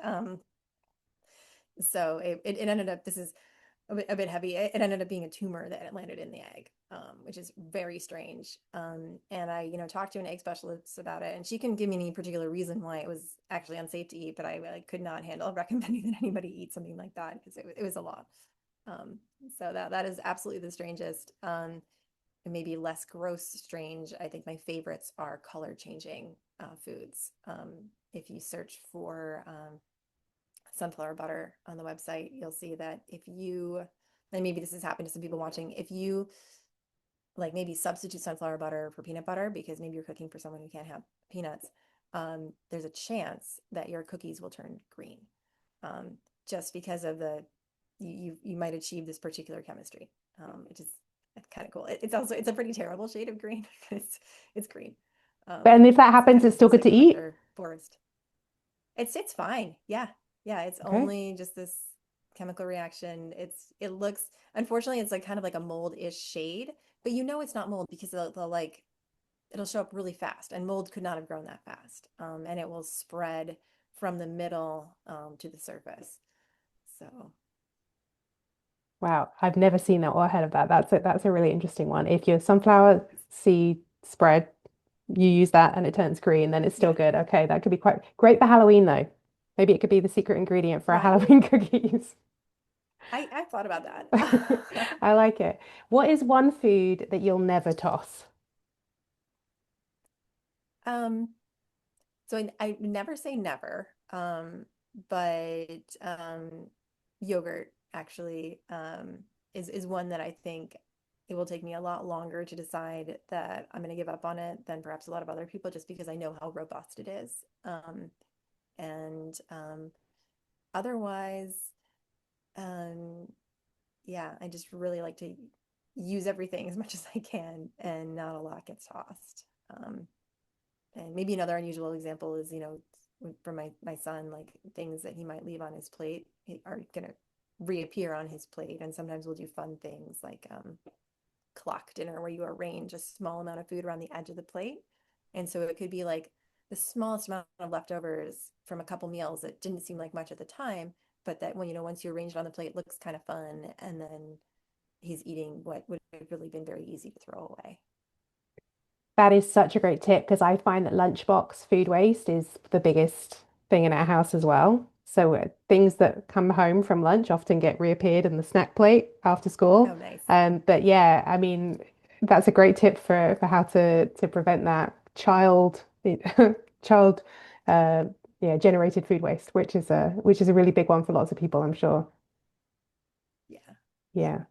so it ended up, this is a bit heavy. It ended up being a tumor that landed in the egg, which is very strange. And I, talked to an egg specialist about it, and she couldn't give me any particular reason why it was actually unsafe to eat, but I could not handle recommending that anybody eat something like that because it was a lot. Um, so that is absolutely the strangest. And maybe less gross strange. I think my favorites are color changing foods. If you search for sunflower butter on the website, you'll see that and maybe this has happened to some people watching, if you like maybe substitute sunflower butter for peanut butter because maybe you're cooking for someone who can't have peanuts, there's a chance that your cookies will turn green, just because of you might achieve this particular chemistry. which is kind of cool. It's also it's a pretty terrible shade of green. It's green. And if that It's happens, kind it's of still this good like to eat. hunter forest. It's fine. Yeah. Yeah, it's Okay. only just this chemical reaction. It looks, unfortunately it's like kind of like a mold-ish shade, but you know it's not mold because they'll like it'll show up really fast, and mold could not have grown that fast. And it will spread from the middle to the surface. So Wow, I've never seen that or heard of that. That's a really interesting one. If your sunflower seed spread, you use that and it turns green, then it's still yeah, good. Okay, that could be quite great for Halloween though. Maybe it could be the secret ingredient for our right? Halloween cookies. I thought about that. I like it. What is one food that you'll never toss? Um, so I never say never, but yogurt actually is one that I think it will take me a lot longer to decide that I'm going to give up on it than perhaps a lot of other people, just because I know how robust it is. And otherwise, um, yeah, I just really like to use everything as much as I can, and not a lot gets tossed. And maybe another unusual example is, for my son, like things that he might leave on his plate are gonna reappear on his plate. And sometimes we'll do fun things like clock dinner, where you arrange a small amount of food around the edge of the plate. And so it could be like the smallest amount of leftovers from a couple meals that didn't seem like much at the time, but that when, once you arrange it on the plate, it looks kind of fun. And then he's eating what would have really been very easy to throw away. That is such a great tip because I find that lunchbox food waste is the biggest thing in our house as well. So things that come home from lunch often get reappeared in the snack plate after Oh, school. nice. But yeah, I mean, that's a great tip for how to prevent that child uh, yeah generated food waste, which is a really big one for lots of people, I'm sure. Yeah. Yeah. Yeah.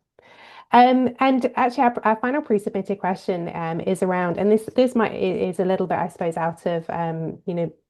And actually, our final pre-submitted question is around, and this is a little bit, I suppose, out of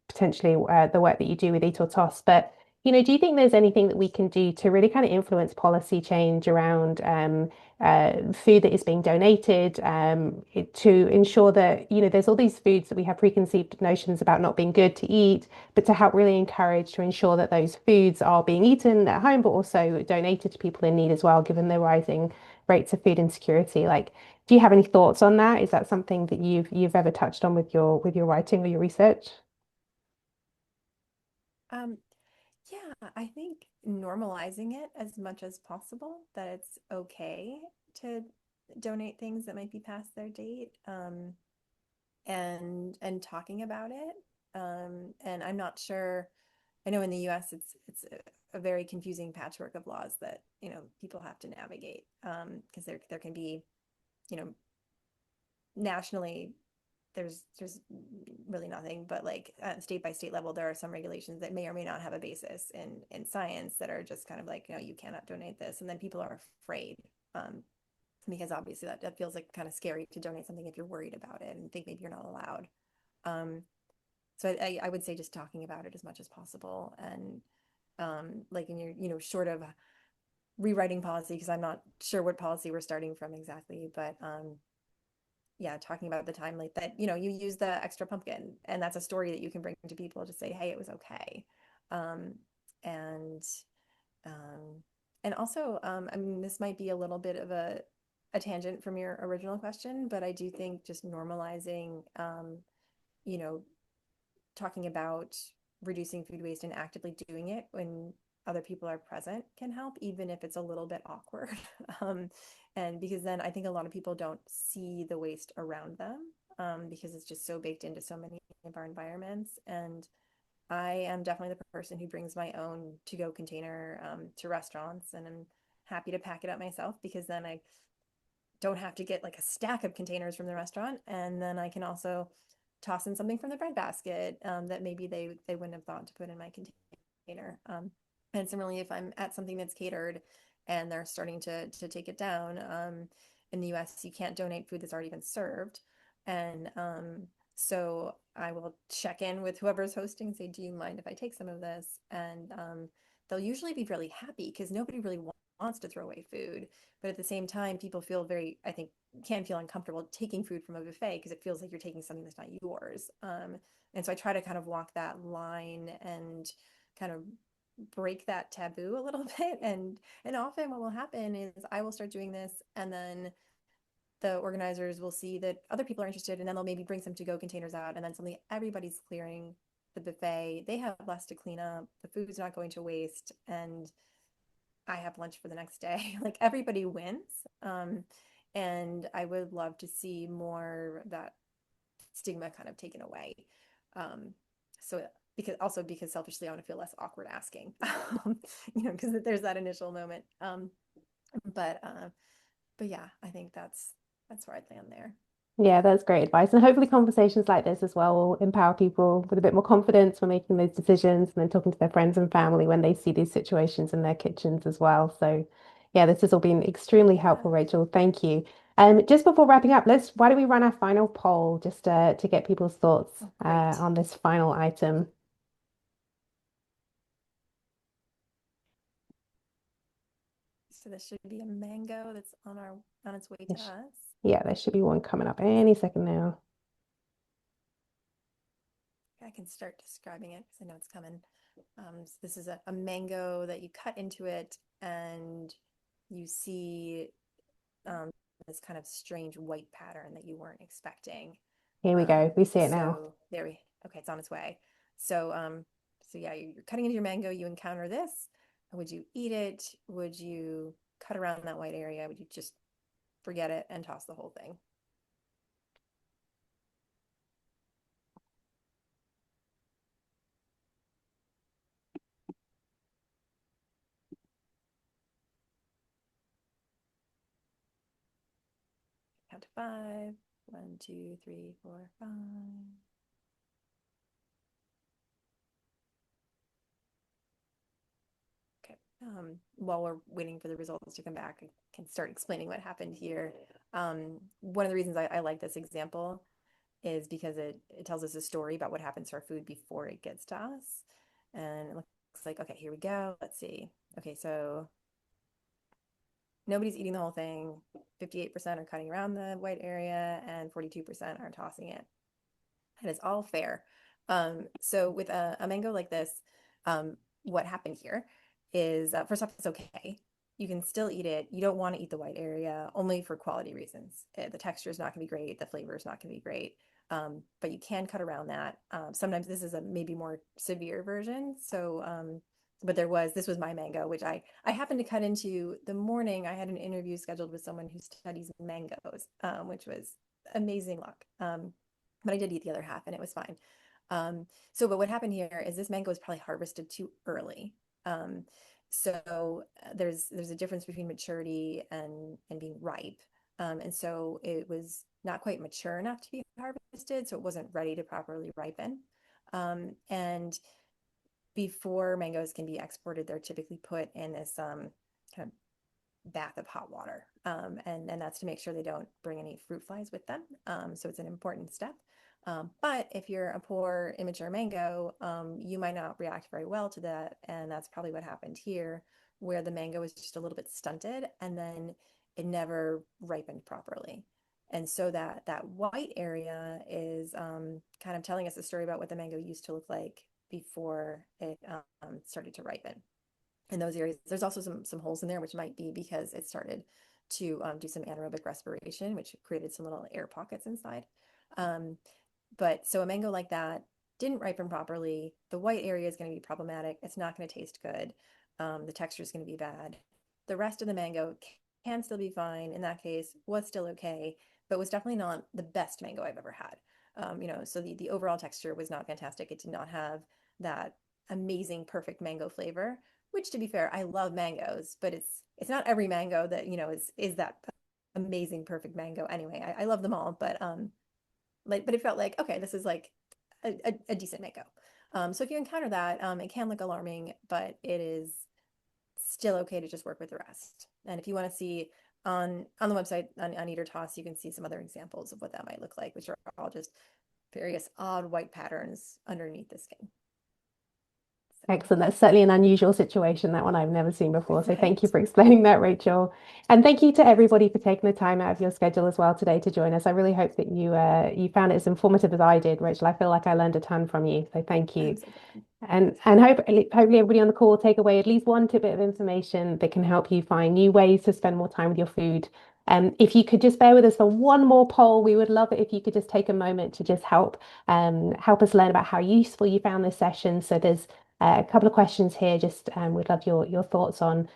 potentially the work that you do with Eat or Toss, but do you think there's anything that we can do to really kind of influence policy change around food that is being donated to ensure that there's all these foods that we have preconceived notions about not being good to eat, but to help really encourage to ensure that those foods are being eaten at home, but also donated to people in need as well, given the rising rates of food insecurity. Like, do you have any thoughts on that? Is that something that you've ever touched on with your writing or your research? Um, yeah, I think normalizing it as much as possible, that it's okay to donate things that might be past their date, and talking about it. And I'm not sure. I know in the U.S. it's a very confusing patchwork of laws that people have to navigate, because there can be, you know nationally, there's really nothing, but like at state by state level, there are some regulations that may or may not have a basis in science, that are just kind of like, you cannot donate this, and then people are afraid, because obviously that feels like kind of scary to donate something if you're worried about it and think maybe you're not allowed. um, so I would say just talking about it as much as possible, and like in your, short of rewriting policy, because I'm not sure what policy we're starting from exactly, but yeah, talking about the time like that, you use the extra pumpkin, and that's a story that you can bring to people to say, hey, it was okay. Um, and um, and also, I mean, this might be a little bit of a tangent from your original question, but I do think just normalizing, you know, talking about reducing food waste and actively doing it when other people are present can help, even if it's a little bit awkward. um, and because then I think a lot of people don't see the waste around them, because it's just so baked into so many of our environments. And I am definitely the person who brings my own to-go container to restaurants, and I'm happy to pack it up myself, because then I don't have to get like a stack of containers from the restaurant, and then I can also toss in something from the bread basket, that maybe they wouldn't have thought to put in my container. And similarly, if I'm at something that's catered and they're starting to take it down, in the U.S. you can't donate food that's already been served, and so I will check in with whoever's hosting and say, do you mind if I take some of this? And they'll usually be really happy, because nobody really wants to throw away food. But at the same time, people feel very, I think, can feel uncomfortable taking food from a buffet because it feels like you're taking something that's not yours. And so I try to kind of walk that line and kind of break that taboo a little bit. And often what will happen is I will start doing this, and then the organizers will see that other people are interested, and then they'll maybe bring some to-go containers out, and then suddenly everybody's clearing the buffet. They have less to clean up. The food's not going to waste, and I have lunch for the next day. Like everybody wins. And I would love to see more of that stigma kind of taken away. So because selfishly I want to feel less awkward asking, because there's that initial moment. But yeah, I think that's where I'd land there. Yeah, that's great advice. And hopefully conversations like this as well will empower people with a bit more confidence when making those decisions and then talking to their friends and family when they see these situations in their kitchens as well. So yeah, this has all been extremely Yeah. helpful, Rachel. Thank you. Just before wrapping up, why don't we run our final poll just to get people's thoughts Oh, great. on this final item? So this should be a mango that's on its way to Yes. us. Yeah, there should be one coming up any second now. I can start describing it because I know it's coming. So this is a mango that you cut into it, and you see this kind of strange white pattern that you weren't expecting. Here we go. We see it now. So okay, it's on its way. So yeah, you're cutting into your mango, you encounter this. Would you eat it? Would you cut around that white area? Would you just forget it and toss the whole thing? Count to five. 1, 2, 3, 4, 5. Okay. While we're waiting for the results to come back, I can start explaining what happened here. One of the reasons I like this example is because it tells us a story about what happens to our food before it gets to us. And it looks like, okay, here we go. Let's see. Okay, so nobody's eating the whole thing. 58% are cutting around the white area, and 42% are tossing it. That is all fair. So with a mango like this, what happened here is first off, it's okay. You can still eat it. You don't want to eat the white area only for quality reasons. The texture is not going to be great. The flavor is not going to be great. But you can cut around that. Sometimes this is a maybe more severe version. So, but this was my mango, which I happened to cut into the morning. I had an interview scheduled with someone who studies mangoes, which was amazing luck. But I did eat the other half and it was fine. But what happened here is this mango was probably harvested too early. There's a difference between maturity and being ripe. And so it was not quite mature enough to be harvested, so it wasn't ready to properly ripen. And before mangoes can be exported, they're typically put in this kind of bath of hot water. And that's to make sure they don't bring any fruit flies with them. So it's an important step. But if you're a poor, immature mango, you might not react very well to that. And that's probably what happened here, where the mango was just a little bit stunted and then it never ripened properly. And so that white area is kind of telling us a story about what the mango used to look like before it started to ripen. In those areas, there's also some holes in there, which might be because it started to do some anaerobic respiration, which created some little air pockets inside. But so a mango like that didn't ripen properly. The white area is going to be problematic. It's not going to taste good. The texture is going to be bad. The rest of the mango can still be fine. In that case, was still okay, but was definitely not the best mango I've ever had. So the overall texture was not fantastic. It did not have that amazing, perfect mango flavor. Which, to be fair, I love mangoes, but it's not every mango that is that amazing, perfect mango. Anyway, I love them all, but it felt like, okay, this is like a decent mango. So if you encounter that, it can look alarming, but it is still okay to just work with the rest. And if you want to see on the website on Eater Toss, you can see some other examples of what that might look like, which are all just various odd white patterns underneath the skin. Excellent. That's certainly an unusual situation, that one I've never seen before. So thank you Right. for explaining that, Rachel. And thank you to everybody for taking the time out of your schedule as well today to join us. I really hope that you found it as informative as I did, Rachel. I feel like I learned a ton from you. So thank I'm you. so glad. And hopefully everybody on the call will take away at least one tidbit of information that can help you find new ways to spend more time with your food. If you could just bear with us for one more poll, we would love it if you could just take a moment to just help us learn about how useful you found this session. So there's a couple of questions here. Just we'd love your thoughts on.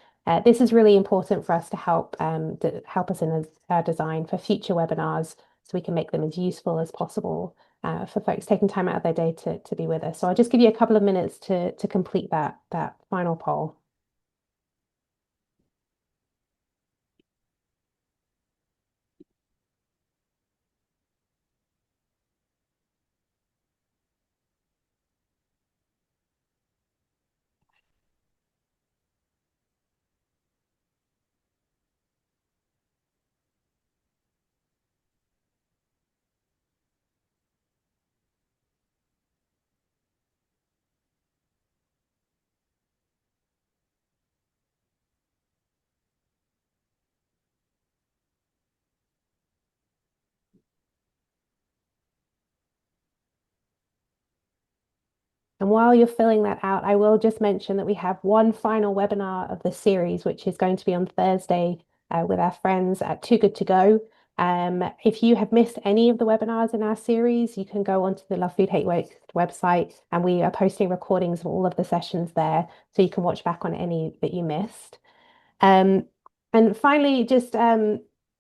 This is really important for us to help us in our design for future webinars, so we can make them as useful as possible for folks taking time out of their day to be with us. So I'll just give you a couple of minutes to complete that final poll. And while you're filling that out, I will just mention that we have one final webinar of the series, which is going to be on Thursday with our friends at Too Good To Go. If you have missed any of the webinars in our series, you can go onto the Love Food Hate Waste website, and we are posting recordings of all of the sessions there, so you can watch back on any that you missed. Um, and finally, just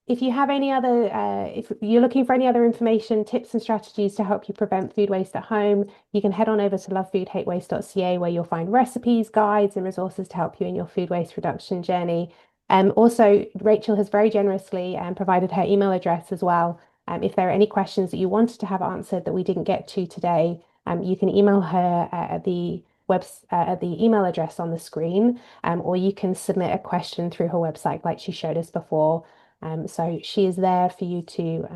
if you have any other, if you're looking for any other information, tips and strategies to help you prevent food waste at home, you can head on over to lovefoodhatewaste.ca, where you'll find recipes, guides, and resources to help you in your food waste reduction journey. Also, Rachel has very generously provided her email address as well. If there are any questions that you wanted to have answered that we didn't get to today, you can email her at the email address on the screen, or you can submit a question through her website like she showed us before. So she is there for you to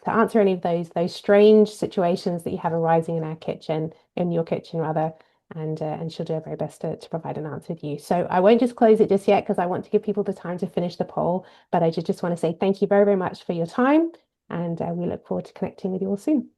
answer any of those strange situations that you have arising in our kitchen, in your kitchen rather, and she'll do her very best to provide an answer to you. So I won't just close it just yet because I want to give people the time to finish the poll, but I just want to say thank you very, very much for your time, and we look forward to connecting with you all soon.